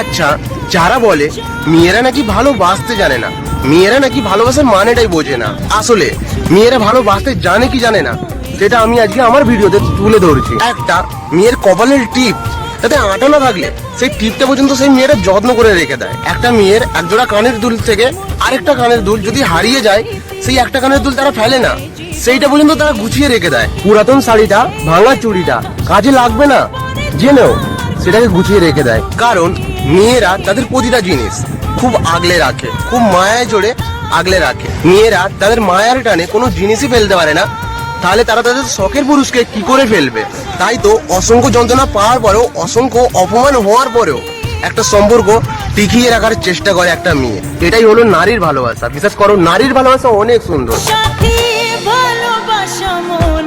আচ্ছা, যারা বলে মেয়েরা নাকি ভালোবাসতে জানে না, মেয়েরা নাকি ভালোবাসার মানেটাই বোঝে না, আসলে মেয়েরা ভালোবাসতে জানে কি জানে না সেটা আমি আজকে আমার ভিডিওতে তুলে ধরেছি। একটা মেয়ের কপালের টিপ যাতে আটা না থাকলে সেই টিপটা পর্যন্ত সেই মেয়েরা যত্ন করে রেখে দেয়। একটা মেয়ের একজোড়া কানের দুল থেকে আরেকটা কানের দুল যদি হারিয়ে যায়, সেই একটা কানের দুল তারা ফেলে না, সেইটা পর্যন্ত তারা গুছিয়ে রেখে দেয়। পুরাতন শাড়িটা, ভাঙা চুড়িটা কাজে লাগবে না জেনেও সেটাকে গুছিয়ে রেখে দেয়, কারণ মেয়েরা তাদের প্রতিটা জিনিস খুব আগলে রাখে, খুব মায়ায় জোরে আগলে রাখে। মেয়েরা তাদের মায়ার টানে কোনো জিনিসই ফেলতে পারে না, তাহলে তারা তাদের শখের পুরুষকে কি করে ফেলবে? তাই তো অসংখ্য যন্ত্রণা পাওয়ার পরেও, অসংখ্য অপমান হওয়ার পরেও একটা সম্পর্ক টিকিয়ে রাখার চেষ্টা করে একটা মেয়ে। এটাই হলো নারীর ভালোবাসা। বিশ্বাস করো, নারীর ভালোবাসা অনেক সুন্দর। সাথী ভালোবাসা মন